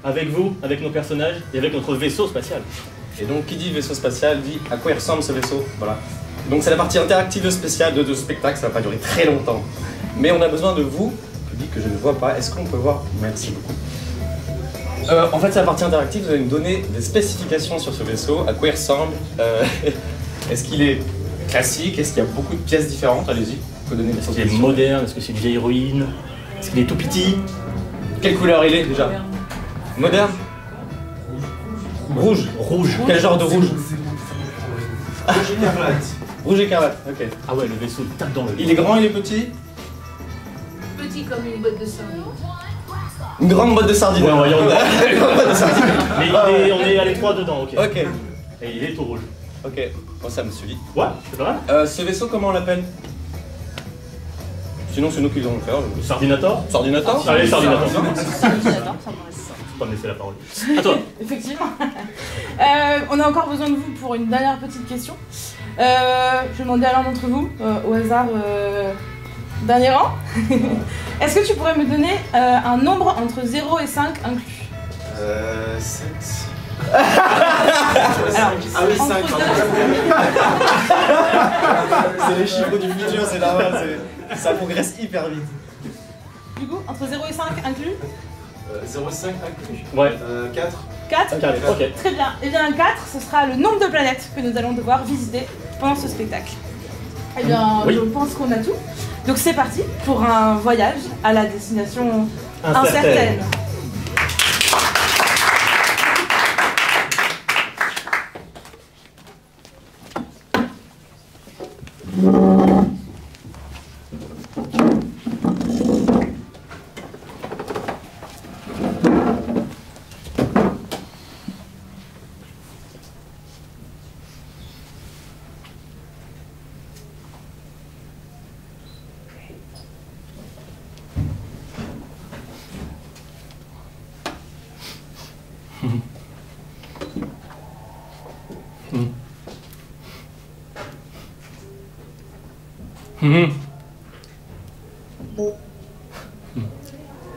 avec vous, avec nos personnages et avec notre vaisseau spatial. Et donc, qui dit vaisseau spatial dit à quoi il ressemble ce vaisseau. Voilà. Donc, c'est la partie interactive spéciale de ce spectacle, ça va pas durer très longtemps. Mais on a besoin de vous, public que je ne vois pas. Est-ce qu'on peut voir? Merci beaucoup. En fait, c'est la partie interactive, vous allez me donner des spécifications sur ce vaisseau, à quoi il ressemble, est-ce qu'il est classique, est-ce qu'il y a beaucoup de pièces différentes, allez-y, vous pouvez donner des Est-ce qu'il est propositions. moderne? Est-ce que c'est une vieille héroïne? Est-ce qu'il est tout petit? Quelle couleur il est déjà? Moderne? Rouge. Rouge. Quel genre de rouge? Rouge écarlate. Rouge écarlate, ok. Ah ouais, le vaisseau tape dans le... Il est grand, il est petit? Petit comme une boîte de sardines. Une grande boîte de sardines. Ouais, voyons. Une grande boîte de sardines. Mais on est à l'étroit dedans, ok. Ok, Et il est tout rouge. ok. Bon, ça me suffit. Ouais, c'est pas mal. Ce vaisseau, comment on l'appelle? Sinon, c'est nous qui allons le faire. Sardinator? Sardinator? Allez, Sardinator. Sardinator, ça me reste. Faut pas me laisser la parole. À toi. Effectivement. On a encore besoin de vous pour une dernière petite question. Je vais demander à l'un d'entre vous, au hasard, dernier rang. Est-ce que tu pourrais me donner un nombre entre 0 et 5 inclus? 7. Alors, Ah oui, entre 5. C'est les chiffres du futur, c'est normal, ça progresse hyper vite. Du coup, entre 0 et 5 inclus? 0,5 inclus. Ouais. 4. 4? Ok. Très bien. Et bien 4, ce sera le nombre de planètes que nous allons devoir visiter pendant ce spectacle. Eh bien, Oui. je pense qu'on a tout. Donc c'est parti pour un voyage à la destination incertaine.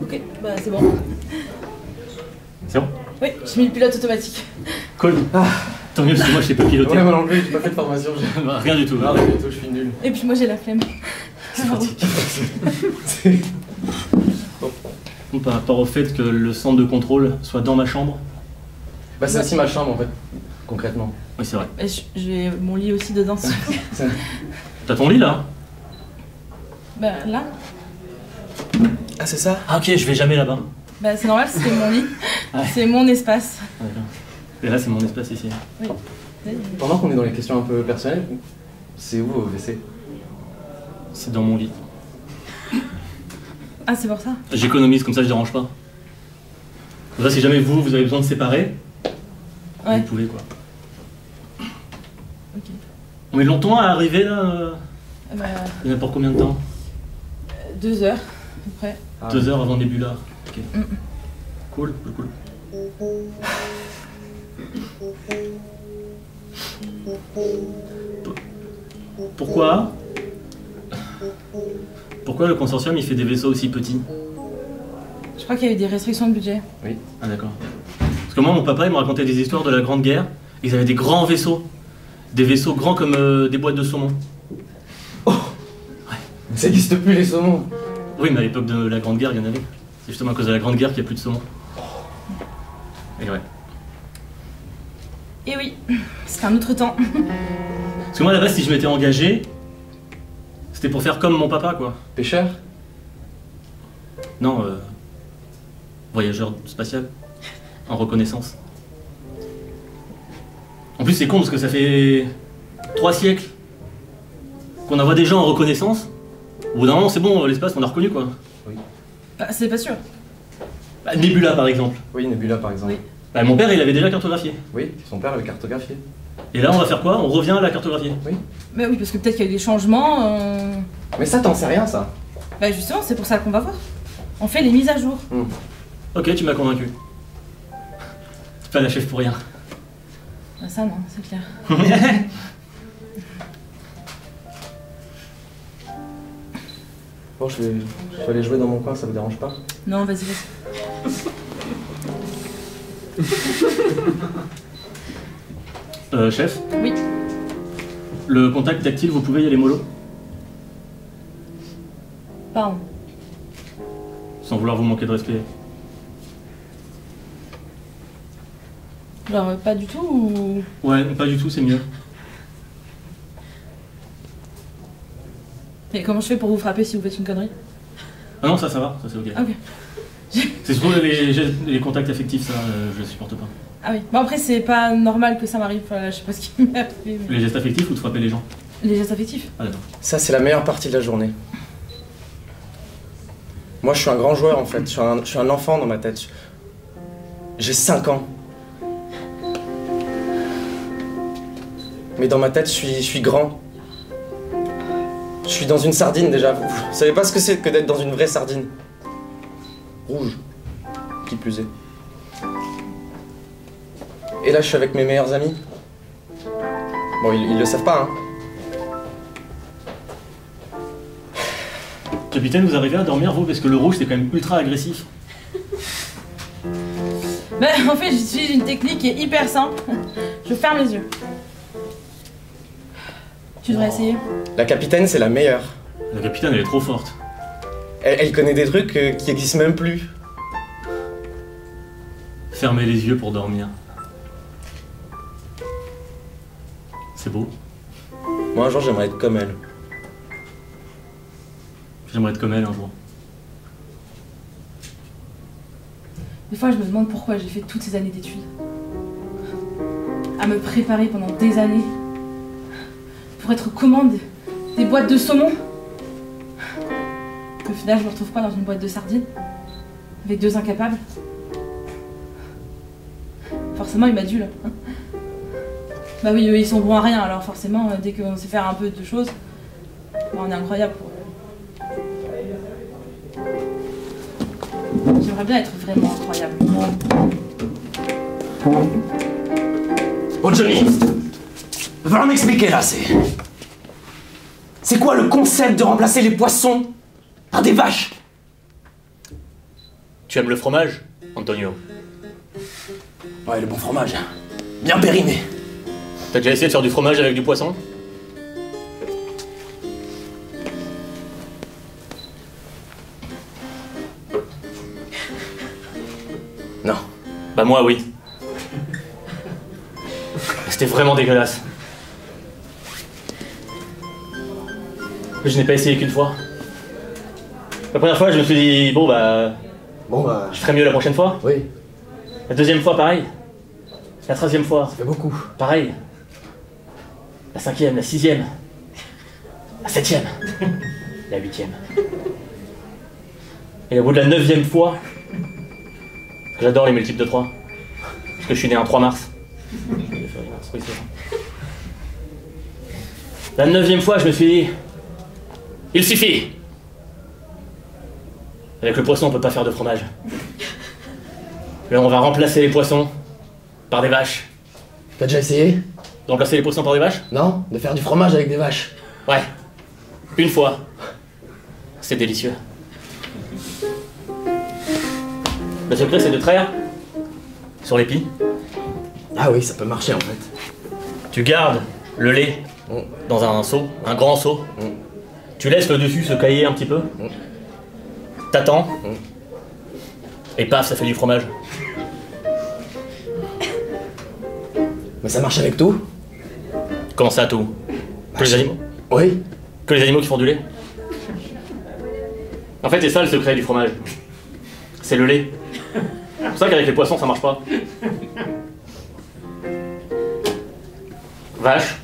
Ok, bah c'est bon. C'est bon? Oui, j'ai mis le pilote automatique. Cool. Tant mieux, parce que moi je sais pas piloter. Ouais, moi non plus, j'ai pas fait de formation. Rien du tout. Ah, rien du tout, je suis nul. Et puis moi j'ai la flemme. Bon, par rapport au fait que le centre de contrôle soit dans ma chambre. Bah, c'est aussi ma chambre en fait, concrètement. Oui, c'est vrai. Et j'ai mon lit aussi dedans. T'as ton lit là? Bah là, Ah, c'est ça? Ah ok, je vais jamais là-bas. bah c'est normal, c'est mon lit. Ouais. C'est mon espace. Ouais, d'accord. Et là c'est mon espace ici. Oui. Pendant qu'on est dans les questions un peu personnelles, c'est où vos WC? C'est dans mon lit. Ah, c'est pour ça. J'économise, comme ça je dérange pas. Comme ça, si jamais vous avez besoin de séparer, Ouais. vous pouvez quoi. Ok. On met longtemps à arriver là Bah, Il y en a pour combien de temps? 2 heures, à peu près. Ah, 2 heures avant Nebula. Ok. Mm. Cool, cool. Pourquoi le consortium il fait des vaisseaux aussi petits? Je crois qu'il y a eu des restrictions de budget. Oui. Ah d'accord. Parce que moi mon papa il me racontait des histoires de la Grande Guerre. Ils avaient des grands vaisseaux. Des vaisseaux grands comme des boîtes de saumon. Ça n'existe plus les saumons. Oui mais à l'époque de la Grande Guerre il y en avait. C'est justement à cause de la Grande Guerre qu'il n'y a plus de saumon. Et ouais. Et oui, c'était un autre temps. Parce que moi à la base si je m'étais engagé, c'était pour faire comme mon papa quoi. Pêcheur? Non, voyageur spatial, en reconnaissance. En plus c'est con parce que ça fait 3 siècles qu'on envoie des gens en reconnaissance. Au bout d'un moment c'est bon, l'espace on a reconnu quoi. Bah, c'est pas sûr. Bah, Nebula par exemple. Oui, Nebula par exemple. Oui. Bah, mon père il avait déjà cartographié. Oui, son père avait cartographié. Et là on va faire quoi? On revient à la cartographie. Mais oui, parce que peut-être qu'il y a eu des changements. Mais ça, t'en sais rien ça. Bah justement, c'est pour ça qu'on va voir. On fait les mises à jour. Ok, tu m'as convaincu. C'est pas la chef pour rien. Bah ça non, c'est clair. Bon, je vais aller jouer dans mon coin, ça vous dérange pas? Non, vas-y, vas-y. Chef, Oui. le contact tactile, vous pouvez y aller mollo? Pardon. Sans vouloir vous manquer de respect. Genre, pas du tout ou... Ouais, pas du tout, c'est mieux. Et comment je fais pour vous frapper si vous faites une connerie? Ah non, ça va, ça c'est ok. Ok. C'est surtout les contacts affectifs, ça, je supporte pas. Ah oui. Bon après c'est pas normal que ça m'arrive, je sais pas ce qui m'est arrivé. Mais... Les gestes affectifs ou de frapper les gens? Les gestes affectifs. Ah d'accord. Ça, c'est la meilleure partie de la journée. Moi, je suis un grand joueur, en fait. Je suis un enfant dans ma tête. J'ai 5 ans. Mais dans ma tête, je suis grand. Je suis dans une sardine, déjà. Vous savez pas ce que c'est que d'être dans une vraie sardine. Rouge. Qui plus est. Et là, je suis avec mes meilleurs amis. Bon, ils le savent pas, hein. Capitaine, vous arrivez à dormir, vous? Parce que le rouge, c'est quand même ultra agressif. Ben en fait j'utilise une technique qui est hyper simple. Je ferme les yeux. Tu devrais essayer. La capitaine, c'est la meilleure. La capitaine, elle est trop forte. Elle connaît des trucs qui existent même plus. Fermez les yeux pour dormir. C'est beau. Moi, un jour, j'aimerais être comme elle. J'aimerais être comme elle un jour. Des fois je me demande pourquoi j'ai fait toutes ces années d'études. À me préparer pendant des années. Pour être commande des boîtes de saumon. Au final je me retrouve quoi dans une boîte de sardines? Avec 2 incapables. Forcément il m'adule. Bah oui, eux, ils sont bons à rien, alors forcément dès qu'on sait faire un peu de choses, bah, on est incroyable pour eux. J'aimerais bien être vraiment incroyable. Bon Johnny, va falloir m'expliquer là, c'est quoi le concept de remplacer les poissons par des vaches? Tu aimes le fromage, Antonio? Ouais, le bon fromage, bien périmé. T'as déjà essayé de faire du fromage avec du poisson? Non. Bah moi oui. C'était vraiment dégueulasse. Mais je n'ai pas essayé qu'une fois. La première fois je me suis dit bon bah Bon bah... je ferai mieux la prochaine fois. Oui, La deuxième fois pareil. La troisième fois ça fait beaucoup. pareil. La cinquième, la sixième. La septième. La huitième. Et au bout de la 9e fois, parce que j'adore les multiples de 3. Parce que je suis né un 3 mars. La 9e fois, je me suis dit, il suffit. Avec le poisson, on peut pas faire de fromage. Là, on va remplacer les poissons par des vaches. T'as déjà essayé? De remplacer les poissons par des vaches? Non? De faire du fromage avec des vaches? Ouais. Une fois. C'est délicieux. Le secret, c'est de traire sur l'épi. Ah oui, ça peut marcher en fait. Tu gardes le lait dans un seau, un grand seau. Tu laisses le dessus se cailler un petit peu. T'attends. Et paf, ça fait du fromage. Mais ça marche avec tout? Comment ça, tout? Que les animaux? Oui. Que les animaux qui font du lait? En fait, c'est ça le secret du fromage. C'est le lait. C'est pour ça qu'avec les poissons, ça marche pas. Vache,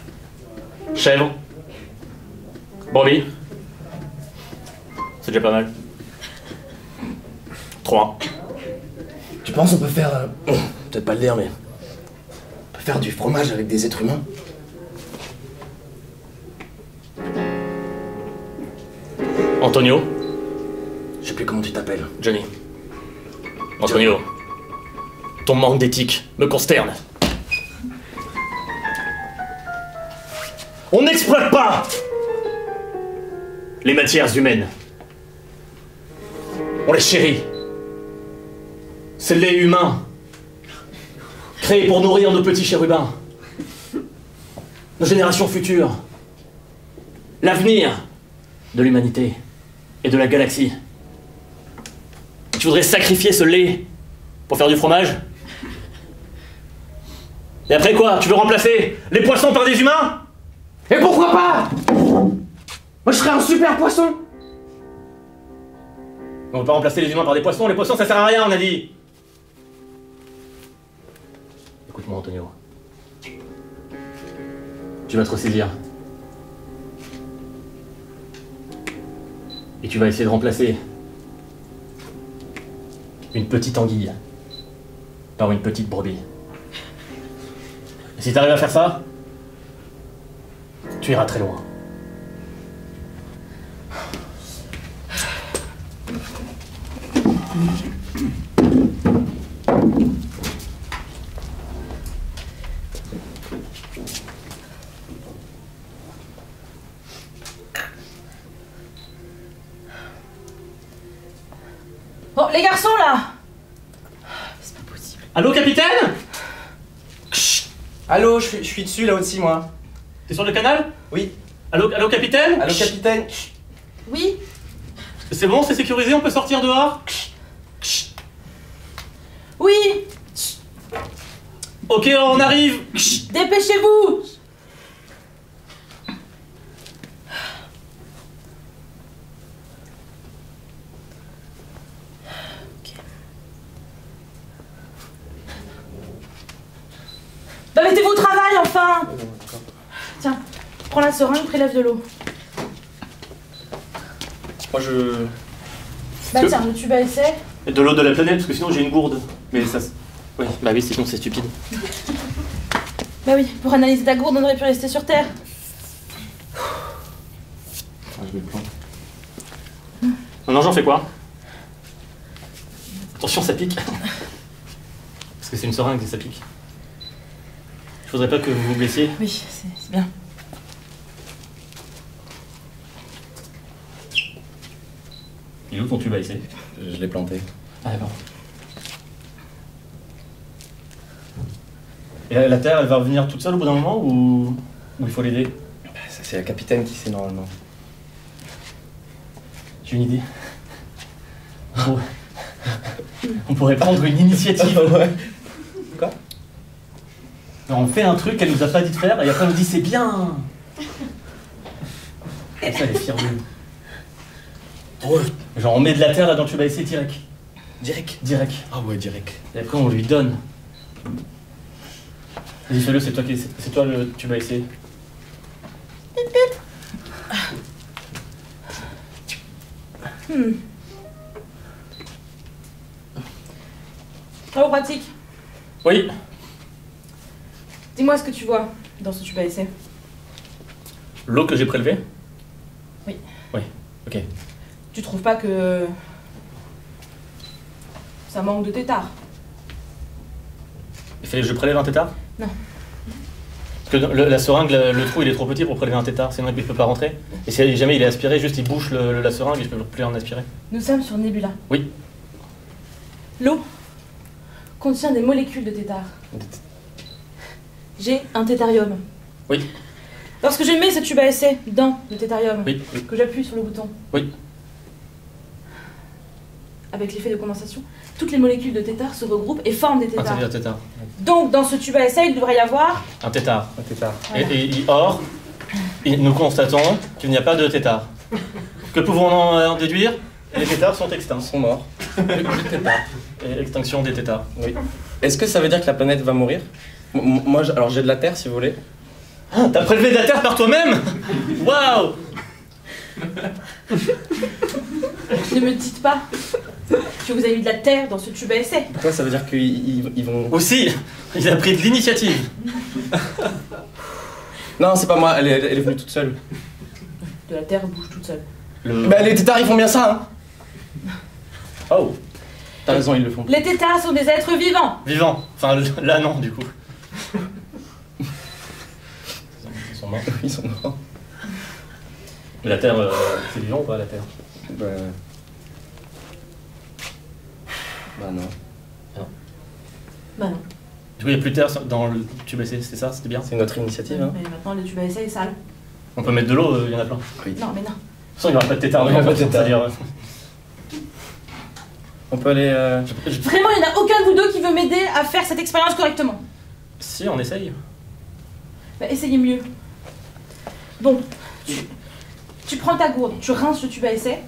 chèvre, brebis. C'est déjà pas mal. 3. Tu penses on peut faire... peut-être pas le dire mais... On peut faire du fromage avec des êtres humains? Antonio, Je sais plus comment tu t'appelles. Johnny. Antonio, ton manque d'éthique me consterne. On n'exploite pas les matières humaines. On les chérit. C'est le lait humain créé pour nourrir nos petits chérubins, nos générations futures, l'avenir de l'humanité et de la galaxie. Tu voudrais sacrifier ce lait pour faire du fromage? Et après quoi? Tu veux remplacer les poissons par des humains? Et pourquoi pas? Moi je serais un super poisson. On va pas remplacer les humains par des poissons, les poissons ça sert à rien, on a dit. Écoute-moi Antonio. Tu vas te ressaisir. Et tu vas essayer de remplacer une petite anguille par une petite brebis. Et si tu arrives à faire ça, tu iras très loin. Bon, les garçons là! C'est pas possible. Allô, capitaine? Allô, je suis dessus là aussi, moi. T'es sur le canal? Oui. Allô, allô, capitaine? Allô, capitaine? Oui? C'est bon, c'est sécurisé, on peut sortir dehors? Oui! Ok, on arrive! Dépêchez-vous! Bah mettez-vous au travail enfin! Tiens, prends la seringue, prélève de l'eau. Moi, je... Bah tiens, le tube à essai. Et de l'eau de la planète, parce que sinon j'ai une gourde. Mais ça... Oui, bah oui, sinon c'est stupide. Bah oui, pour analyser ta gourde, on aurait pu rester sur Terre. je me plante. Non, j'en fais quoi? Attention, ça pique. Parce que c'est une seringue et ça pique. Je voudrais pas que vous vous blessiez. Oui, c'est bien. Il est où ton tube à essai? Je l'ai planté. Ah d'accord. Et la Terre, elle va revenir toute seule au bout d'un moment ou il faut l'aider? Ça, c'est la capitaine qui sait normalement. J'ai une idée. On pourrait prendre une initiative. Quoi? On fait un truc qu'elle nous a pas dit de faire et après on nous dit c'est bien. Et ça, elle est fière de nous. Ouais. Genre on met de la terre là dans le tube à essai direct. Direct. Direct. Ah ouais, direct. Et après on lui donne. Vas-y, fais-le, c'est toi le tube à essai. Travaux pratiques. Oui. Dis-moi ce que tu vois dans ce tube à essai. L'eau que j'ai prélevée? Oui. Oui, ok. Tu trouves pas que ça manque de tétard? Il fallait que je prélève un tétard? Non. Parce que la seringue, le trou il est trop petit pour prélever un tétard, sinon il ne peut pas rentrer. Et si jamais il est aspiré, juste il bouche la seringue et je peux plus en aspirer. Nous sommes sur Nebula. Oui. L'eau contient des molécules de tétard. J'ai un tétarium. Oui. Lorsque je mets ce tube à essai dans le tétarium, Oui. que j'appuie sur le bouton, Oui. avec l'effet de condensation, toutes les molécules de tétard se regroupent et forment des tétards. Un tétard. Donc, dans ce tube à essai, il devrait y avoir... Un tétard. Un tétard. Voilà. Or, nous constatons qu'il n'y a pas de tétard. Que pouvons-nous en déduire? Les tétards sont extincts. Ils sont morts. Et l'extinction des tétards. Oui. Est-ce que ça veut dire que la planète va mourir? Moi, alors j'ai de la terre si vous voulez. Ah, t'as prélevé de la terre par toi-même? Waouh! Ne me dites pas que vous avez eu de la terre dans ce tube à essai. Pourquoi ça veut dire qu'ils vont... Aussi, il a pris de l'initiative. Non, c'est pas moi, elle est venue toute seule. De la terre bouge toute seule. Bah les tétards ils font bien ça, hein. Oh, T'as raison, ils le font. Les tétards sont des êtres vivants. vivant. Enfin, là non, du coup. Ils sont morts. Ils sont morts. Mais la Terre, c'est vivant ou pas, la Terre? Bah non. Bah non. Du coup, il n'y a plus de terre dans le tube à essai, c'était ça? C'était bien? C'est notre initiative, hein. Mais maintenant, le tube à essai est sale. On peut mettre de l'eau, il y en a plein. Oui. Non, mais non. De toute façon, il n'y aura pas de tétard. Il y aura pas de tétard. C'est-à-dire, On peut aller... Vraiment, il n'y en a aucun de vous deux qui veut m'aider à faire cette expérience correctement. Si, on essaye. Bah, essayez mieux. Bon, tu prends ta gourde, tu rinces le tube à essai.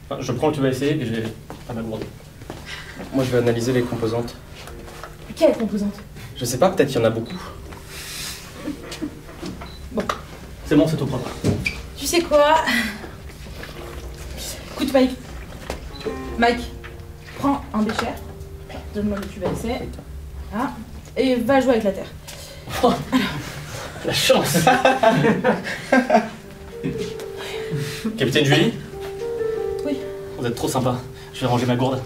Enfin, je prends le tube à essai et j'ai à ma gourde. Moi, je vais analyser les composantes. Quelle composante? Je sais pas, peut-être qu'il y en a beaucoup. Bon. C'est bon, c'est tout propre. Tu sais quoi? Écoute, Mike. Mike, prends un bécher. Donne-moi le tube à essai. Ah. Et va jouer avec la terre. Oh, la chance. Capitaine Julie? Oui. Vous êtes trop sympa. Je vais ranger ma gourde.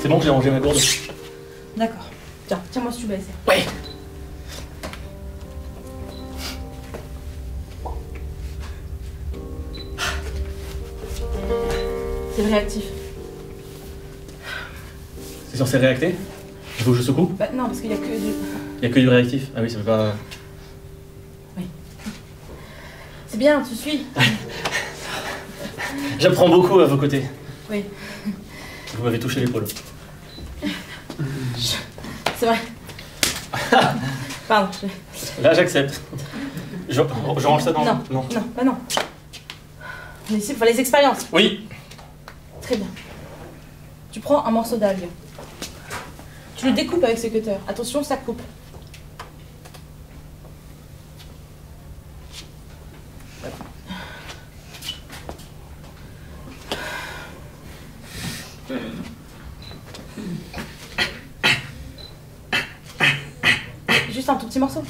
C'est bon, j'ai rangé ma gourde. D'accord. Tiens, tiens-moi ce tube à essai. Ouais. C'est le réactif. C'est censé réacter? Il faut que je secoue? Bah non, parce qu'il y a que du... Il n'y a que du réactif. Ah oui, ça peut pas... C'est bien, tu suis. J'apprends beaucoup à vos côtés. Oui, Vous m'avez touché l'épaule. c'est vrai. Pardon. Là, j'accepte. Je range ça dans... Non, non, bah non. On est ici pour les expériences. Oui. Très bien. Tu prends un morceau d'algue. Tu le découpes avec ce cutter. Attention, ça coupe. Juste un tout petit morceau.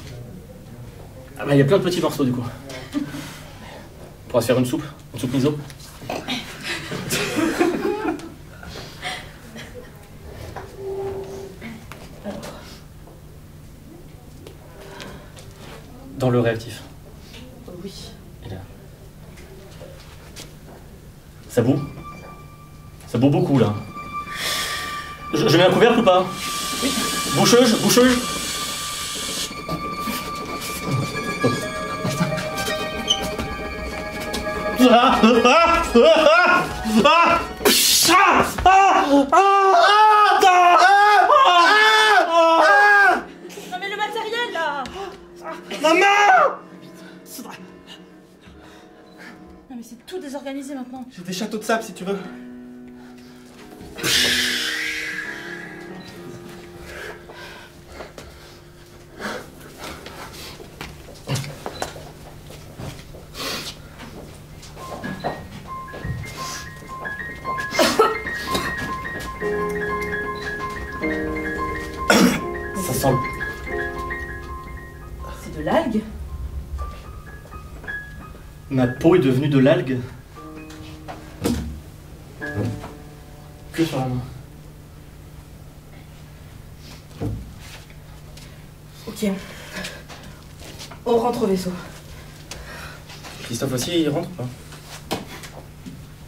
Ah bah, il y a plein de petits morceaux, du coup. On pourra se faire une soupe miso. Alors, Dans le réactif. oui. Et là. Ça boue? Ça boue beaucoup, là. Je mets un couvercle ou pas? Oui. Boucheuse. Non mais le matériel là. Maman! Non mais c'est tout désorganisé maintenant. J'ai des châteaux de sable, si tu veux. Ça sent... C'est de l'algue. Ma peau est devenue de l'algue. Que sur la main. Ok. On rentre au vaisseau. Christophe aussi, il rentre ou pas?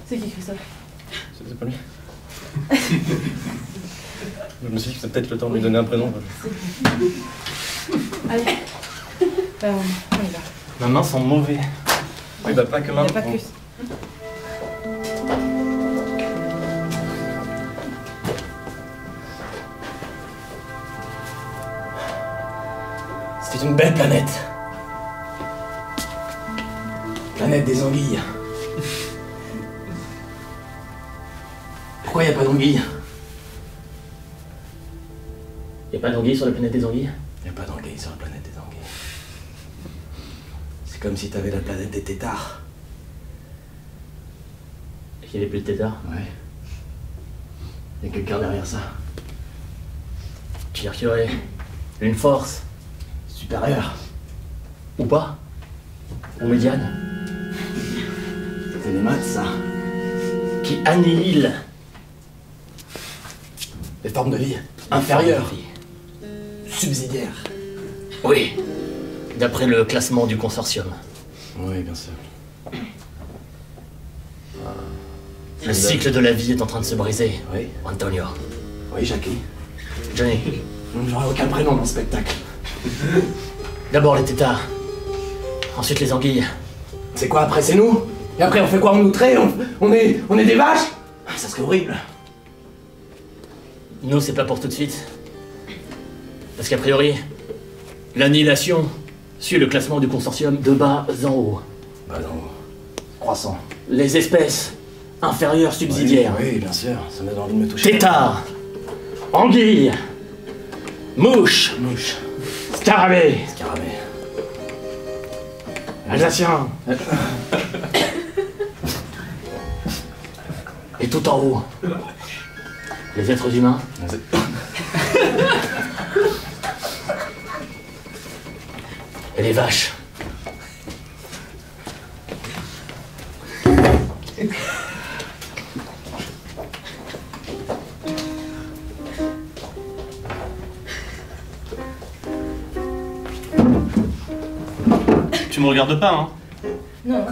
C'est qui Christophe? C'est pas lui. Je me suis dit que c'était peut-être le temps de lui donner un prénom. Allez. On y va. Ma main sent mauvais. Oui, bah pas que Il n'y a maintenant. pas que... C'était une belle planète. Planète des anguilles. Pourquoi il n'y a pas d'anguilles? Y'a pas d'anguille sur la planète des anguilles? Il n'y a pas d'anguilles sur la planète des anguilles. C'est comme si t'avais la planète des tétards. Et qu'il y avait plus de tétard? Ouais. Il y a quelqu'un derrière ça. Tu dire qu'il y aurait une force, Supérieur. ou pas? Ou médiane? C'est les maths, ça. Qui annihile Les formes de vie inférieures. Subsidiaires. Oui. D'après le classement du consortium. Oui, bien sûr. Le cycle de la vie est en train de se briser. Oui. Antonio. Oui, Jackie. Johnny. J'aurai aucun prénom dans le spectacle. D'abord les tétards. Ensuite les anguilles. C'est quoi après, c'est nous? Et après on fait quoi? On nous traite? On est des vaches? Ça serait horrible. Nous, c'est pas pour tout de suite. Parce qu'a priori, l'annihilation suit le classement du consortium de bas en haut. Bah non. Croissant. Les espèces inférieures subsidiaires. Oui, bien sûr. Ça me donne envie de me toucher. Tétards. Anguilles. Mouches. Mouche. Scarabées. Scarabée. Alsaciens. Et tout en haut, les êtres humains. Et les vaches. Tu me regardes pas, hein? Non.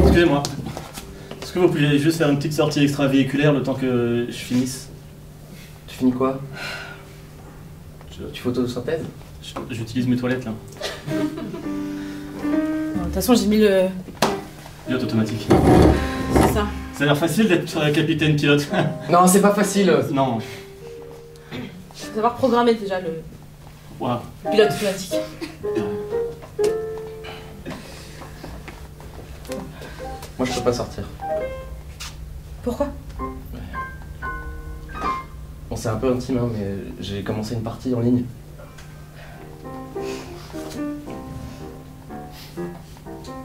Excusez-moi. Est-ce que vous pouviez juste faire une petite sortie extravéhiculaire le temps que je finisse? Tu finis quoi? Tu photosynthèse? J'utilise mes toilettes là. De toute façon, j'ai mis le... Pilote automatique. C'est ça. Ça a l'air facile d'être capitaine pilote. Non, c'est pas facile. Non. Faut savoir programmer déjà le Waouh. pilote automatique. Moi, je peux pas sortir. Pourquoi? Bon, c'est un peu intime, hein, mais j'ai commencé une partie en ligne.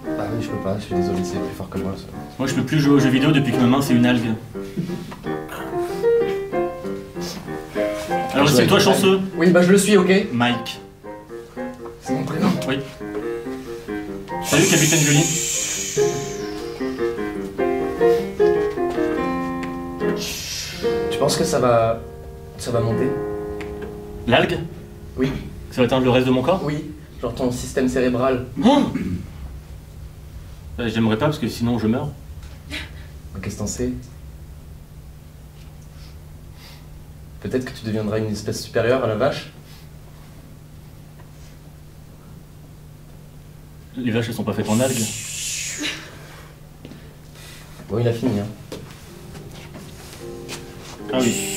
Bah oui, je peux pas, je suis désolé, c'est plus fort que moi. Ça. Moi je peux plus jouer aux jeux vidéo depuis que ma main c'est une algue. Alors estime-toi chanceux. Oui, bah je le suis, ok? Mike. C'est mon prénom. Oui. Salut capitaine Jolie. Tu penses que ça va monter? L'algue? Oui. Ça va atteindre le reste de mon corps? Oui. Genre ton système cérébral. Oh j'aimerais pas parce que sinon je meurs. Qu'est-ce que t'en sais? Peut-être que tu deviendras une espèce supérieure à la vache? Les vaches elles sont pas faites en algues. Bon, il a fini, hein. Ah oui.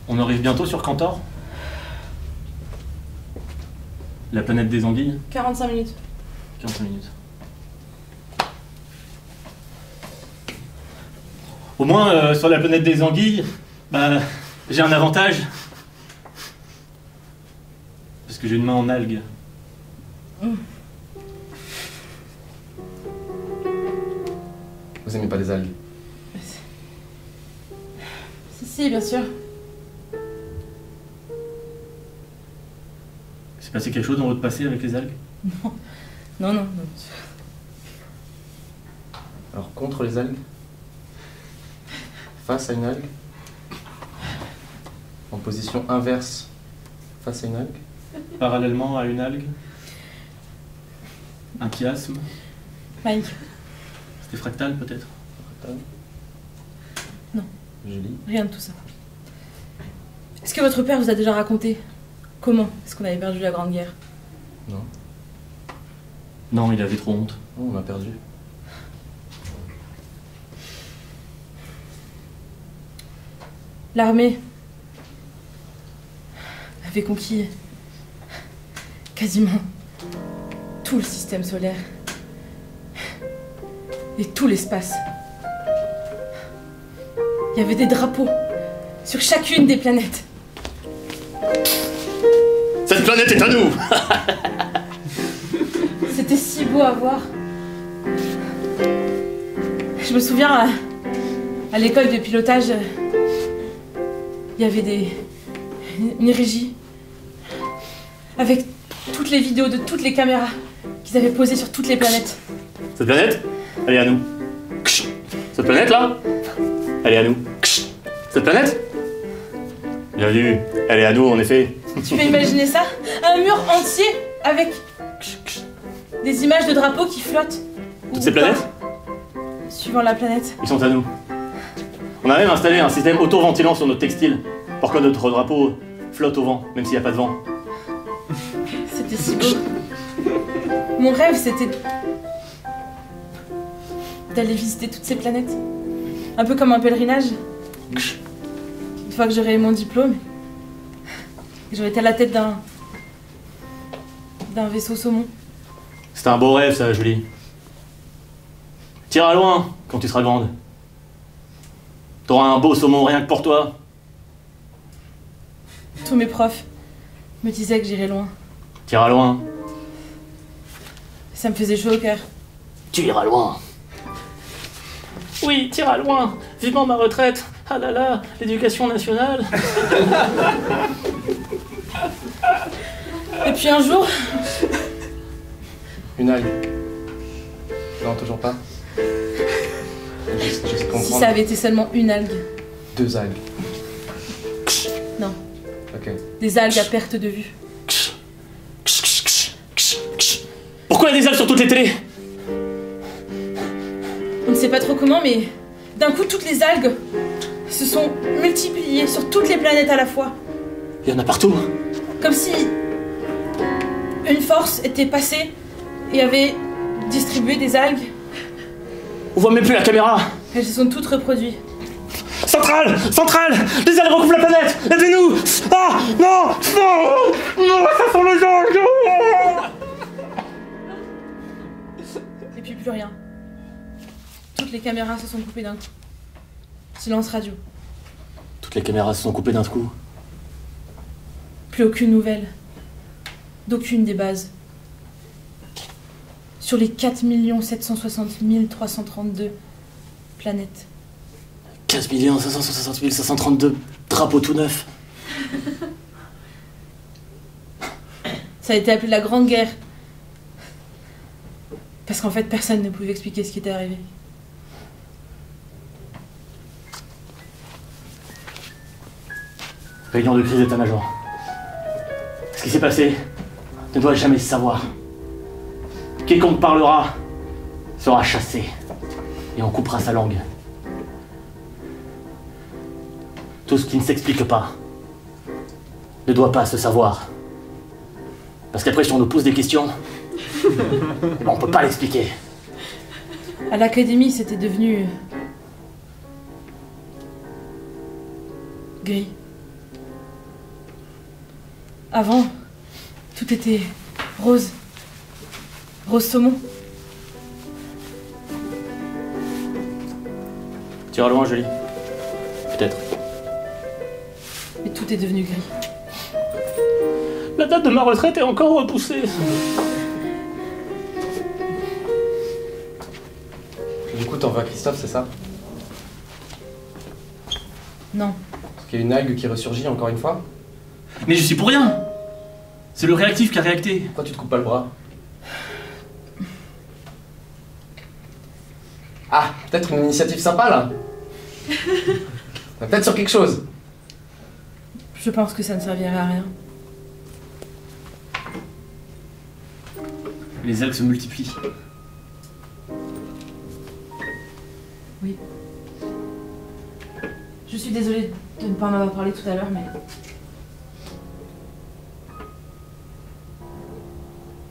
On arrive bientôt sur Cantor? La planète des anguilles? 45 minutes. 45 minutes. Au moins, sur la planète des anguilles, bah, j'ai un avantage. Parce que j'ai une main en algue. Vous aimez pas les algues? Si, bien sûr. C'est passé quelque chose dans votre passé avec les algues? Non. Alors, contre les algues? Face à une algue? En position inverse face à une algue? Parallèlement à une algue? Un chiasme? Mike, C'était fractal peut-être? Non. Julie? rien de tout ça. Est-ce que votre père vous a déjà raconté comment est-ce qu'on avait perdu la Grande Guerre? Non. Non, il avait trop honte. Oh, on a perdu. L'armée avait conquis quasiment tout le système solaire et tout l'espace. Il y avait des drapeaux sur chacune des planètes. Cette planète est à nous! C'était si beau à voir. Je me souviens à l'école de pilotage, il y avait une régie avec toutes les vidéos de toutes les caméras qu'ils avaient posées sur toutes les planètes. Cette planète, elle est à nous. Cette planète là, elle est à nous. Cette planète, bien vu, elle est à nous en effet. Tu peux imaginer ça? Un mur entier avec des images de drapeaux qui flottent. Toutes ces planètes, Suivant la planète. ils sont à nous. On a même installé un système auto-ventilant sur notre textile pour que notre drapeau flotte au vent, même s'il n'y a pas de vent. C'était si beau. Mon rêve, c'était d'aller visiter toutes ces planètes. Un peu comme un pèlerinage. Une fois que j'aurai eu mon diplôme, j'aurais été à la tête d'un vaisseau saumon. C'était un beau rêve ça, Julie. T'iras loin quand tu seras grande. T'auras un beau saumon rien que pour toi. Tous mes profs me disaient que j'irais loin. T'iras loin. Ça me faisait chaud au cœur. Tu iras loin. Oui, t'iras loin. Vivement ma retraite. Ah là là, l'éducation nationale. Et puis un jour, Une algue. Non, toujours pas. J'essaie de si comprendre. ça avait été seulement une algue. 2 algues. Non, Ok. des algues à perte de vue. Pourquoi il y a des algues sur toutes les télés? On ne sait pas trop comment, mais d'un coup, toutes les algues se sont multipliées sur toutes les planètes à la fois. Il y en a partout. Comme si une force était passée et avait distribué des algues. On voit même plus la caméra. Elles se sont toutes reproduites. Centrale! Centrale! Les algues recouvrent la planète! Aidez-nous! Ah! Non! Non! Non! Ça sent le genre! Et puis plus rien. Toutes les caméras se sont coupées d'un coup. Silence radio. Toutes les caméras se sont coupées d'un coup. Plus aucune nouvelle. D'aucune des bases. Sur les 4 760 332 planètes. 15 560 532 drapeaux tout neufs. Ça a été appelé la Grande Guerre. Parce qu'en fait, personne ne pouvait expliquer ce qui était arrivé. Réunion de crise d'état-major. Ce qui s'est passé ne doit jamais se savoir. Quiconque parlera sera chassé et on coupera sa langue. Tout ce qui ne s'explique pas ne doit pas se savoir. Parce qu'après, si on nous pose des questions, on peut pas l'expliquer. À l'académie, c'était devenu gris. Avant, tout était rose. Rose saumon. Tu iras loin, Julie. Peut-être. Mais tout est devenu gris. La date de ma retraite est encore repoussée. Du coup, t'envoies Christophe, c'est ça? Non. Parce qu'il y a une algue qui ressurgit encore une fois? Mais je suis pour rien. C'est le réactif qui a réacté. Pourquoi tu te coupes pas le bras? Ah, peut-être une initiative sympa là. On va peut-être sur quelque chose. Je pense que ça ne servirait à rien. Les algues se multiplient. Oui. Je suis désolée de ne pas en avoir parlé tout à l'heure, mais...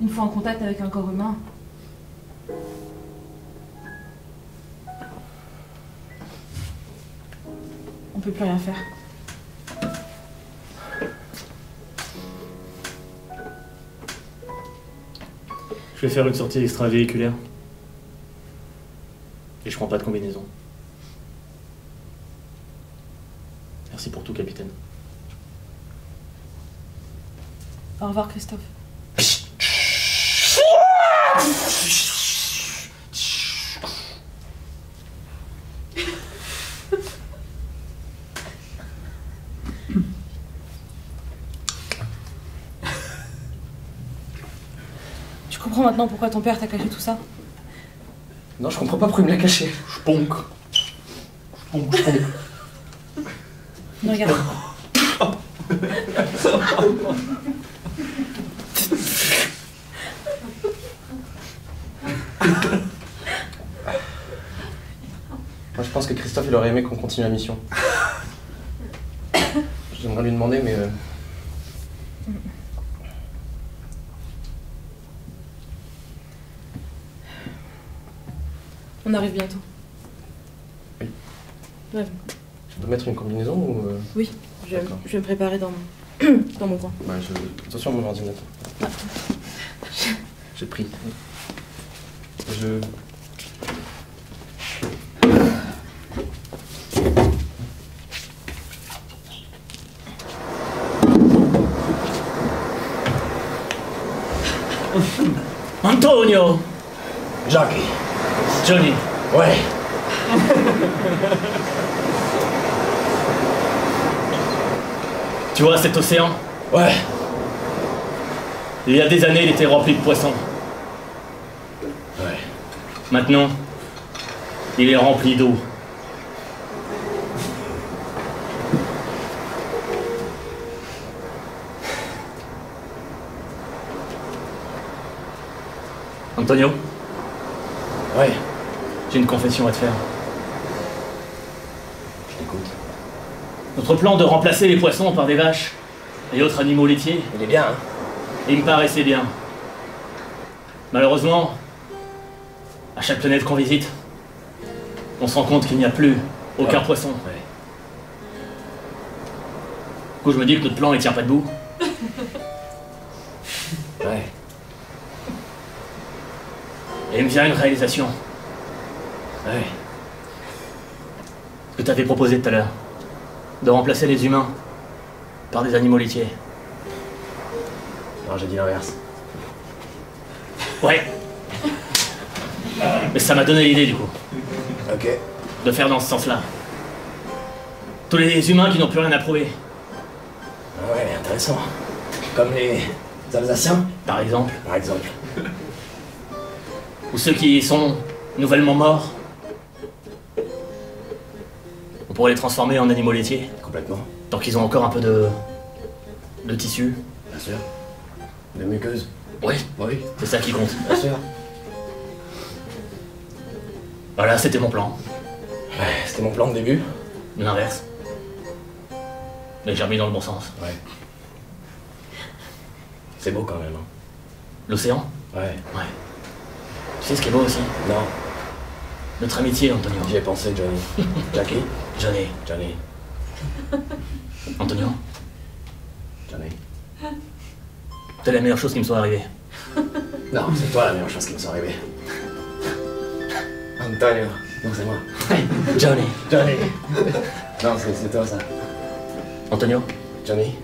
Une fois en contact avec un corps humain... on peut plus rien faire. Je vais faire une sortie extravéhiculaire. Et je prends pas de combinaison. Merci pour tout, capitaine. Au revoir, Christophe. Tu comprends maintenant pourquoi ton père t'a caché tout ça? Non, je comprends pas pourquoi il me l'a caché. Ponk. Ne regarde pas. Moi, je pense que Christophe, il aurait aimé qu'on continue la mission. J'aimerais lui demander, mais... On arrive bientôt. Oui. Ouais. Je peux mettre une combinaison ou... Oui, je D'accord. vais me préparer dans mon, dans mon coin. Bah, attention à mon ordinateur. J'ai pris. Je... Antonio! Jackie. Johnny. Ouais. Tu vois cet océan? Ouais. Il y a des années, il était rempli de poissons. Ouais. Maintenant, il est rempli d'eau. Antonio, Ouais. j'ai une confession à te faire. Je t'écoute. Notre plan de remplacer les poissons par des vaches et autres animaux laitiers, Il est bien, hein? il me paraissait bien. Malheureusement, à chaque planète qu'on visite, on se rend compte qu'il n'y a plus aucun poisson. Ouais. Du coup, je me dis que notre plan, il tient pas debout. Ouais. Et il me vient une réalisation. Ouais. Ce que tu avais proposé tout à l'heure. De remplacer les humains par des animaux laitiers. Non, j'ai dit l'inverse. Ouais. Mais ça m'a donné l'idée, du coup, Ok. de faire dans ce sens-là. Tous les humains qui n'ont plus rien à prouver, Ah ouais, intéressant. Comme les Alsaciens, par exemple. par exemple. Ou ceux qui sont nouvellement morts. On pourrait les transformer en animaux laitiers, Complètement. tant qu'ils ont encore un peu de tissu. Bien sûr. De muqueuse. Oui, Oui. c'est ça qui compte. Bien sûr. Voilà, c'était mon plan. Ouais, c'était mon plan de début. L'inverse. Mais j'ai remis dans le bon sens. Ouais. C'est beau quand même, hein. L'océan? Ouais. Ouais. Tu sais ce qui est beau aussi? Non, Notre amitié, Antonio. j'y ai pensé, Johnny. Jackie? Johnny. Johnny. Antonio, Johnny. t'es la meilleure chose qui me soit arrivée. Non, c'est toi la meilleure chose qui me soit arrivée. Antonio. Non, c'est moi. Johnny. Johnny. Non, c'est toi ça. Antonio, Johnny.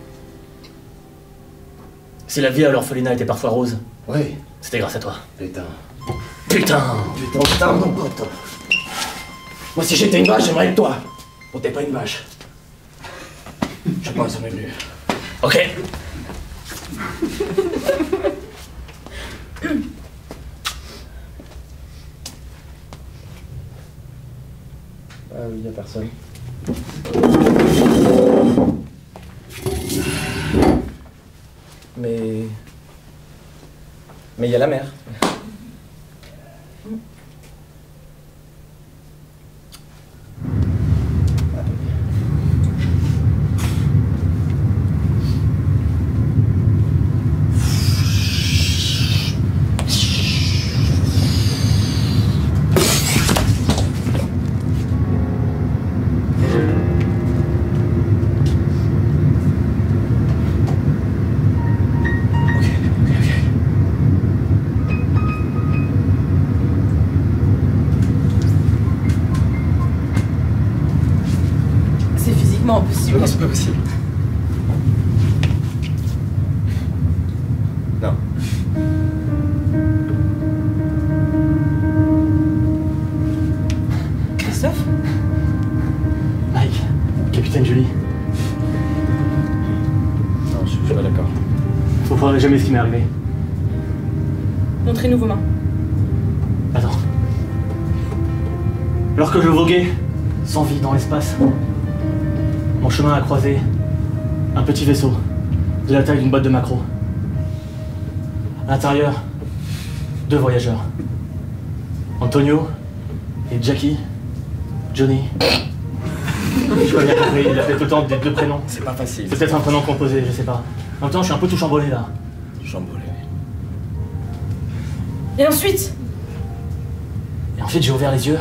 si la vie à l'orphelinat était parfois rose, Oui. c'était grâce à toi. Putain. Putain! Putain, mon pote. Moi, si j'étais une vache, j'aimerais être toi. Bon, t'es pas une vache. Je sais pas, ça m'est venu. Ok. Ah oui, y a personne. Mais il y a la mer. C'est physiquement impossible. Non, c'est pas possible. Non. Christophe? Mike, capitaine Julie, Non, je suis pas d'accord. vous ne croirez jamais ce qui m'est arrivé. Montrez-nous vos mains. Attends. Alors que je voguais, sans vie dans l'espace, mon chemin a croisé un petit vaisseau de la taille d'une boîte de maquereau. À l'intérieur, 2 voyageurs. Antonio et Jackie. Johnny. Je pas bien compris, il a fait tout le temps des 2 prénoms. C'est pas facile. C'est peut-être un prénom composé, je sais pas. En même temps, je suis un peu tout chamboulé là. Chamboulé. Et ensuite? Et ensuite, j'ai ouvert les yeux.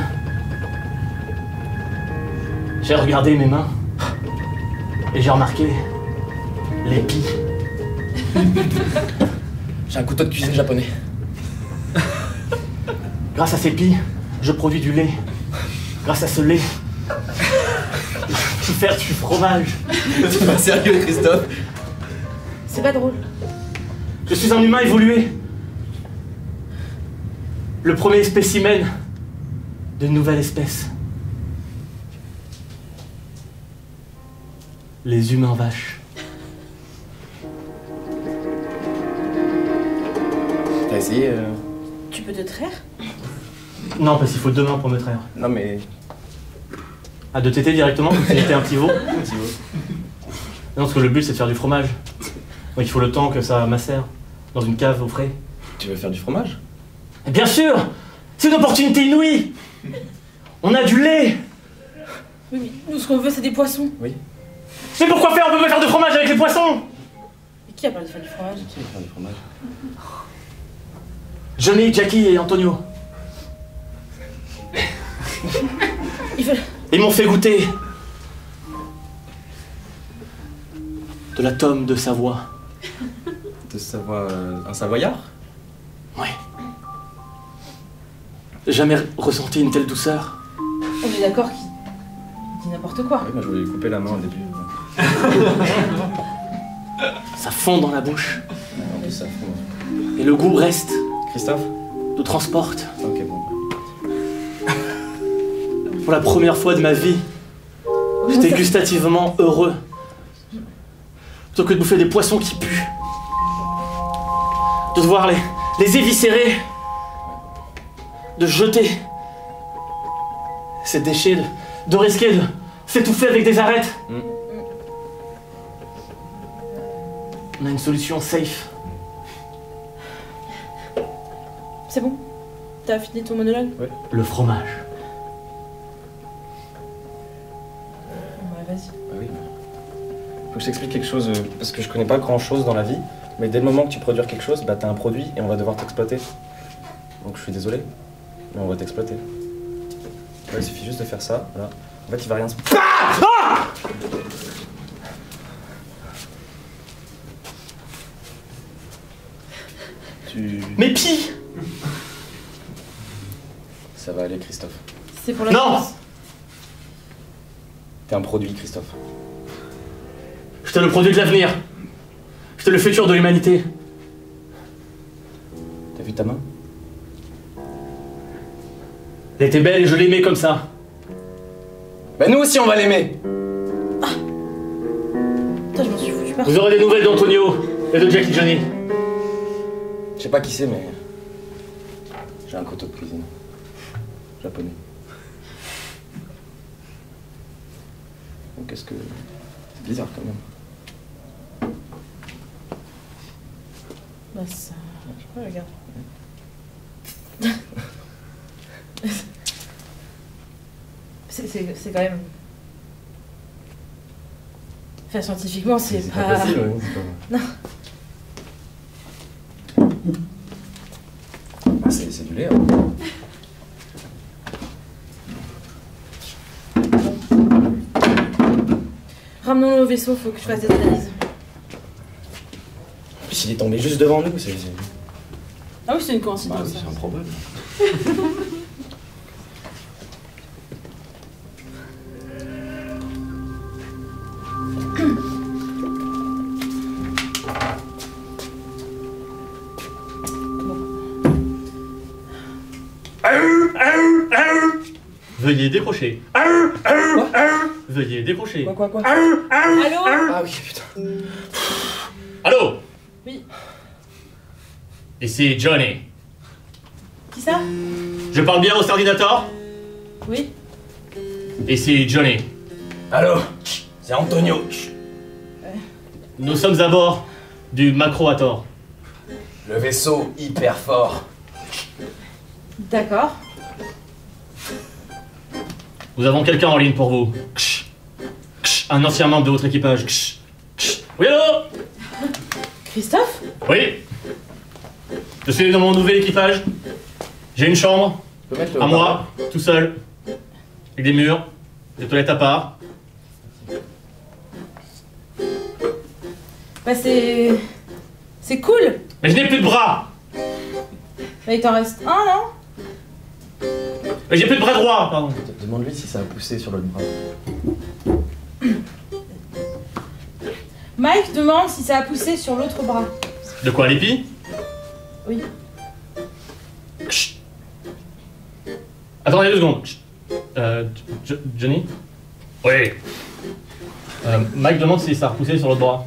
J'ai regardé mes mains. Et j'ai remarqué les pis. J'ai un couteau de cuisine japonais. Grâce à ces pis, je produis du lait. Grâce à ce lait, je peux faire du fromage. T'es pas sérieux, Christophe? C'est pas drôle. Je suis un humain évolué. Le premier spécimen d'une nouvelle espèce. Les humains vaches. T'as essayé Tu peux te traire? Non, parce qu'il faut 2 mains pour me traire. Non mais... Ah, de téter directement, comme si j'étais un pivot. Non, parce que le but c'est de faire du fromage. Donc il faut le temps que ça macère dans une cave au frais. Tu veux faire du fromage? Et bien sûr! C'est une opportunité inouïe! On a du lait! Oui, mais nous, ce qu'on veut, c'est des poissons. Oui. Mais pourquoi faire? On peut pas faire de fromage avec les poissons! Mais qui a parlé de faire du fromage? Qui veut faire du fromage? Johnny, Jackie et Antonio. Ils veulent... Ils m'ont fait goûter de la tome de Savoie. De savoir... un savoyard? Ouais. J'ai jamais ressenti une telle douceur. On est d'accord qu'il dit n'importe quoi. Oui, moi je voulais lui couper la main au début. Ça fond dans la bouche. En plus ça fond. Et le goût reste, Christophe? nous transporte. Ok, bon. Pour la première fois de ma vie, j'étais gustativement heureux. Plutôt que de bouffer des poissons qui puent. De devoir les éviscérer. De jeter ces déchets, de risquer de s'étouffer avec des arêtes. On a une solution safe. C'est bon? T'as fini ton monologue? Le fromage. Ouais, vas-y. Ah oui. Faut que je t'explique quelque chose, parce que je connais pas grand chose dans la vie, mais dès le moment que tu produis quelque chose, bah t'as un produit et on va devoir t'exploiter. Donc je suis désolé, mais on va t'exploiter. Ouais, il suffit juste de faire ça, voilà. En fait, il va rien se... Tu... Mais pis! Ça va aller, Christophe. C'est pour la Non! chance. T'es un produit, Christophe. J'étais le produit de l'avenir. J'étais le futur de l'humanité. T'as vu ta main? Elle était belle et je l'aimais comme ça. Bah nous aussi on va l'aimer. Putain, je m'en suis foutu partout. Vous aurez des nouvelles d'Antonio et de Jackie Johnny. Je sais pas qui c'est, mais... j'ai un couteau de cuisine. Japonais. Donc qu'est-ce que... c'est bizarre quand même. Bah ça... je sais pas, regarde. C'est quand même... Enfin, scientifiquement, c'est pas... facile, ouais, c'est pas... Non. Ah, c'est du lait, hein. Ramenons-le au vaisseau, faut que je fasse des analyses. En plus, il est tombé juste devant nous, c'est... Ah oui, c'est une Bah coïncidence. oui, c'est improbable. Veuillez décrocher. Veuillez décrocher. Quoi Allô? Ah oui, putain. Allô? Oui. Ici Johnny. ça? Je parle bien au Sardinator? Oui. Ici Johnny. Allô? C'est Antonio. Nous sommes à bord du Macroator. Le vaisseau hyper fort. D'accord. Nous avons quelqu'un en ligne pour vous. Un ancien membre de votre équipage. Oui, allô? Christophe? Oui. Je suis dans mon nouvel équipage. J'ai une chambre, Tu peux mettre le à moi, tout seul. Avec des murs, des toilettes à part. Bah c'est cool. Mais je n'ai plus de bras. Bah il t'en reste un, non? Mais j'ai plus de bras droit, pardon. Demande-lui si ça a poussé sur l'autre bras. Mike demande si ça a poussé sur l'autre bras. De quoi, l'épi? Oui. Attendez 2 secondes. Johnny? Oui. Mike demande si ça a repoussé sur l'autre bras.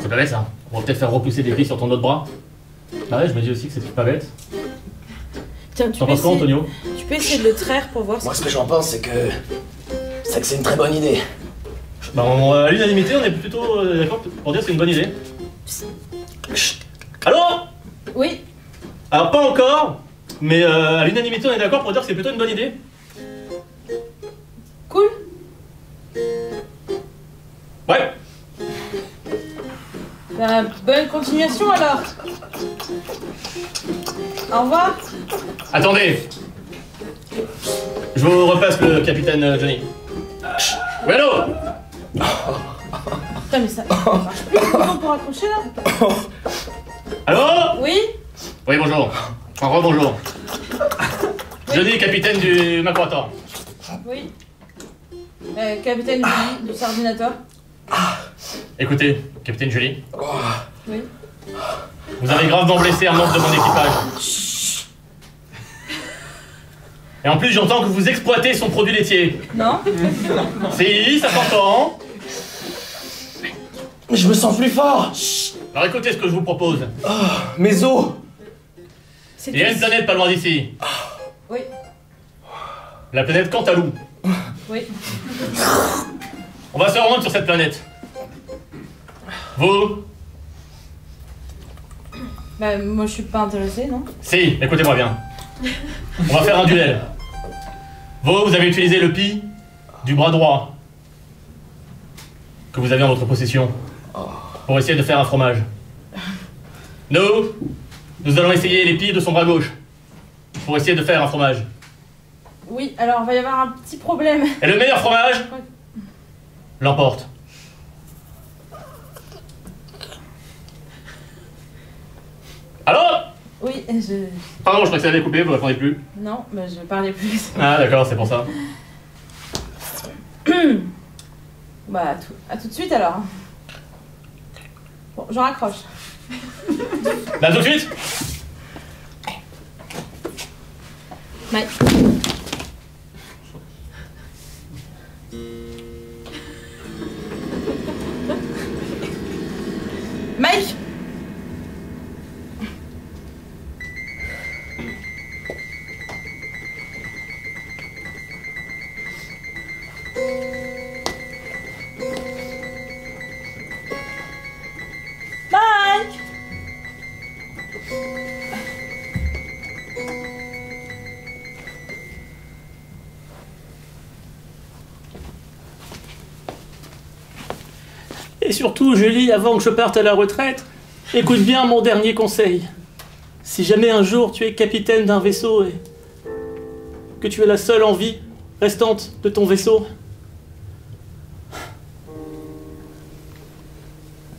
C'est pas bête ça. On va peut-être faire repousser des plis sur ton autre bras. Bah ouais, je me dis aussi que c'est pas bête. Tiens, T'en penses quoi, Antonio? tu peux essayer de le traire pour voir Moi, ce que j'en pense, c'est que c'est une très bonne idée. Bah, à l'unanimité, on est plutôt d'accord pour dire que c'est une bonne idée. Allô? Oui. Alors, pas encore, mais à l'unanimité, on est d'accord pour dire que c'est plutôt une bonne idée. Cool. Ouais. Bah, bonne continuation alors. Au revoir. Attendez. Je vous repasse le capitaine Johnny. Oui, allô? Putain, mais ça marche plus. Comment on peut raccrocher là? Allô? Oui. Oui, bonjour. Rebonjour. Johnny, capitaine du Macroator. Oui. Capitaine du Sardinator. Écoutez, capitaine Julie, Oui. vous avez gravement blessé un membre de mon équipage. Et en plus, j'entends que vous exploitez son produit laitier. Non. Si, ça s'entend. Mais je me sens plus fort. Alors écoutez ce que je vous propose. Mes os. C'est Il y a une planète pas loin d'ici. Oui. La planète Cantalou. Oui. On va se rendre sur cette planète. Vous? Bah, moi je suis pas intéressée, non? Si, écoutez-moi bien. On va faire un duel. Vous avez utilisé le pi du bras droit que vous avez en votre possession pour essayer de faire un fromage. Nous allons essayer les pis de son bras gauche pour essayer de faire un fromage. Oui, alors il va y avoir un petit problème. Et le meilleur fromage l'emporte. Allô? Oui, Pardon, je crois que ça avait coupé, vous ne répondez plus. Non, bah je parlais plus. Ah d'accord, c'est pour ça. Bah, à tout de suite alors. Bon, j'en raccroche. Là tout de suite? Mike. Mike. Mike. Et surtout, Julie, avant que je parte à la retraite, écoute bien mon dernier conseil. Si jamais un jour tu es capitaine d'un vaisseau et que tu es la seule envie restante de ton vaisseau,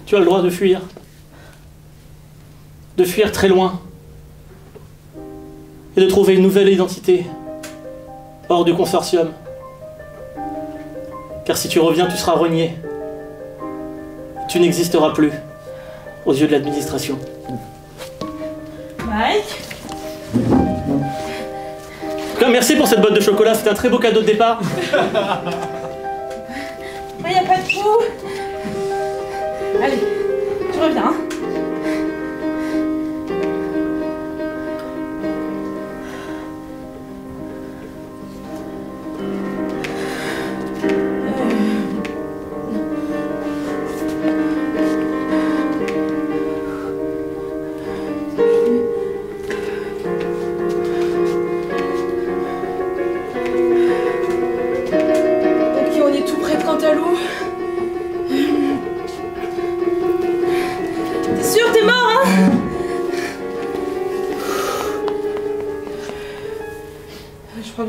tu as le droit de fuir. De fuir très loin. Et de trouver une nouvelle identité hors du consortium. Car si tu reviens, tu seras renié. Tu n'existeras plus aux yeux de l'administration. Mike. En tout cas, merci pour cette boîte de chocolat, c'était un très beau cadeau de départ. Il n'y a pas de trou. Allez, tu reviens. Hein.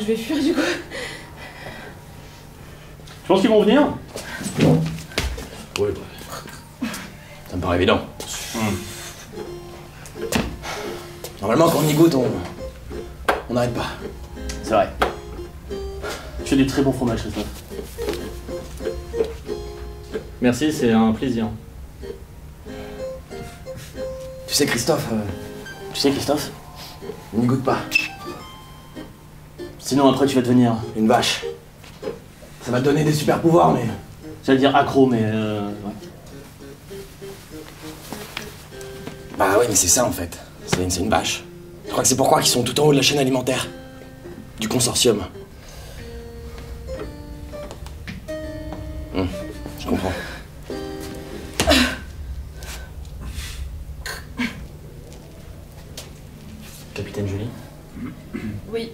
que je vais fuir du coup. Je pense qu'ils vont venir. Oui, ça me paraît évident. Normalement, quand on y goûte, on n'arrête pas. C'est vrai. Tu fais du très bon fromage, Christophe. Merci, c'est un plaisir. Tu sais, Christophe, n'y goûte pas. Sinon, après, tu vas devenir... Une vache. Ça va te donner des super pouvoirs, mais... J'allais dire accro, mais ouais. Bah oui, mais c'est ça, en fait. C'est une vache. Je crois que c'est pourquoi ils sont tout en haut de la chaîne alimentaire. Du consortium. Je comprends. Capitaine Julie. Oui.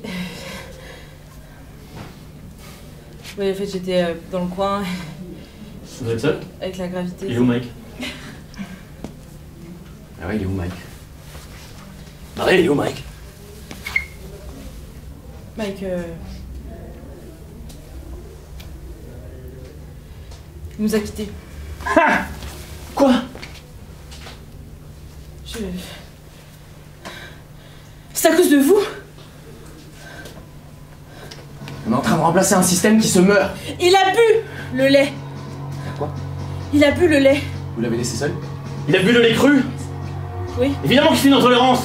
Oui, en fait, j'étais dans le coin Vous êtes seul? avec la gravité. Il est où, Mike? Ah ouais, il est où, Mike? Ah ouais, il est où, Mike? Mike, il nous a quittés. Ah! Quoi? C'est à cause de vous. On est en train de remplacer un système qui se meurt. Il a bu le lait. Quoi? Il a bu le lait. Vous l'avez laissé seul? Il a bu le lait cru? Oui, Évidemment qu'il fait une intolérance.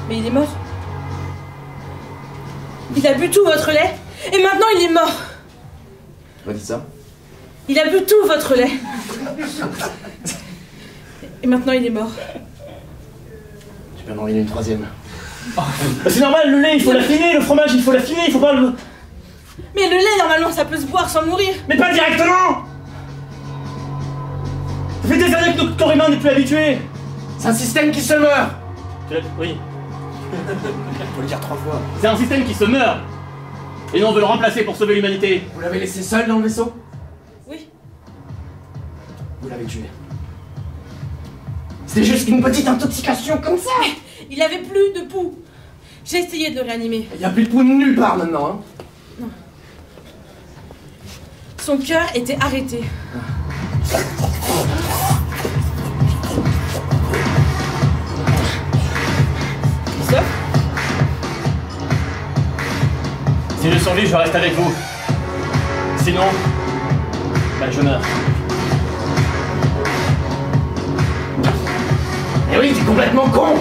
mais il est mort. Il a bu tout votre lait et maintenant il est mort. Redites ça. Il a bu tout votre lait. Et maintenant il est mort. J'ai bien envie d'une troisième. Bah, c'est normal, le lait, il faut l'affiner, le fromage, il faut l'affiner, il faut pas le... Mais le lait, normalement, ça peut se boire sans mourir. Mais pas directement! Ça fait des années que notre corps humain n'est plus habitué. C'est un système qui se meurt. Oui. Faut le dire 3 fois. C'est un système qui se meurt. Et nous on veut le remplacer pour sauver l'humanité. Vous l'avez laissé seul dans le vaisseau? Oui. Vous l'avez tué. C'était juste une petite intoxication comme ça. Il avait plus de pouls. J'ai essayé de le réanimer. Il n'y a plus de pouls nulle part maintenant, hein. Non. Son cœur était arrêté. Christophe? Si je survis, je reste avec vous. Sinon, bah je meurs. Eh oui, t'es complètement con.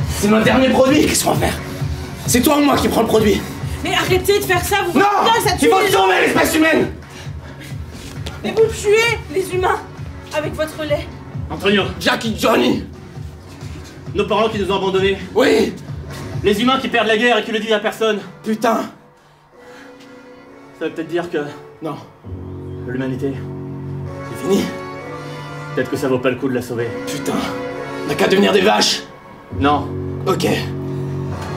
C'est notre dernier produit, qu'est-ce qu'on va faire? C'est toi ou moi qui prends le produit? Mais arrêtez de faire ça, vous Non! voyez bien, ça tue Il faut les gens. sauver l'espèce humaine! Mais vous tuez les humains avec votre lait. Antonio, Jackie, Johnny! nos parents qui nous ont abandonnés. Oui! Les humains qui perdent la guerre et qui le disent à personne. Putain! Ça veut peut-être dire que Non, l'humanité, c'est fini? peut-être que ça vaut pas le coup de la sauver. Putain! On n'a qu'à devenir des vaches! Non, Ok.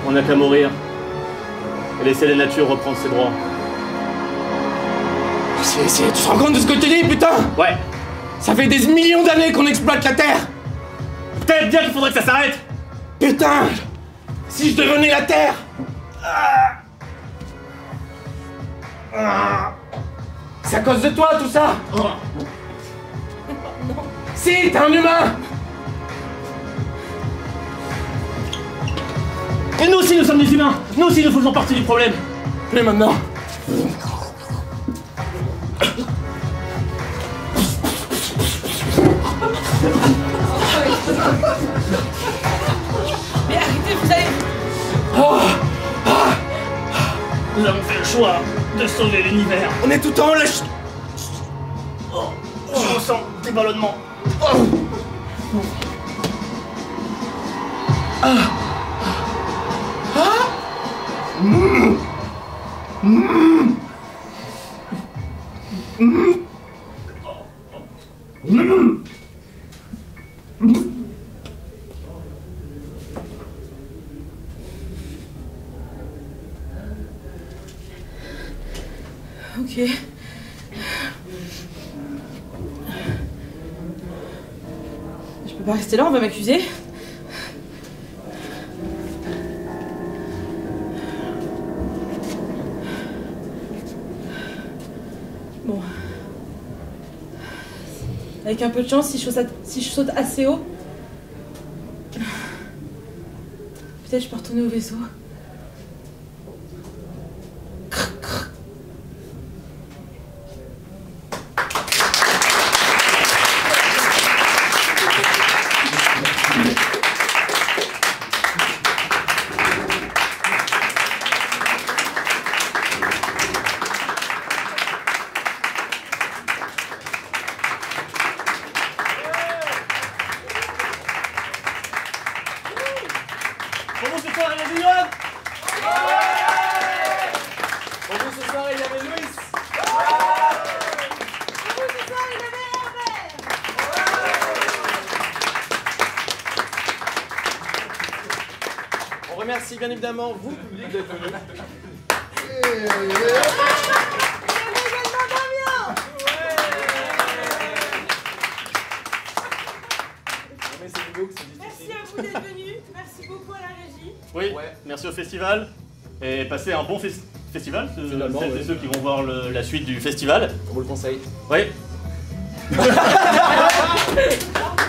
on n'a qu'à mourir. Et laisser la nature reprendre ses droits. Tu te rends compte de ce que tu dis, putain? Ouais. Ça fait des millions d'années qu'on exploite la Terre! Peut-être bien qu'il faudrait que ça s'arrête. Putain! Si je devenais la Terre! C'est à cause de toi tout ça! Si, t'es un humain! Et nous aussi, nous sommes des humains. Nous aussi, nous faisons partie du problème. Plus maintenant! Mais arrêtez, vous allez... Nous avons fait le choix de sauver l'univers. On est tout en haut là! Je ressens des ballonnements. Ok. Je peux pas rester là, on va m'accuser. Avec un peu de chance, si je saute assez haut, peut-être je peux retourner au vaisseau. Pour vous ce soir, il y avait Yoann. Pour vous ce soir, il y avait Louis. Pour vous ce soir, il y avait Herbert. On remercie bien évidemment vous, public, d'être venu. Merci à vous d'être venus. Merci beaucoup à la régie. Oui, merci au festival. Et passez un bon festival, Finalement, celles et ceux qui vont voir la suite du festival. On vous le conseille. Oui.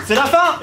C'est la fin.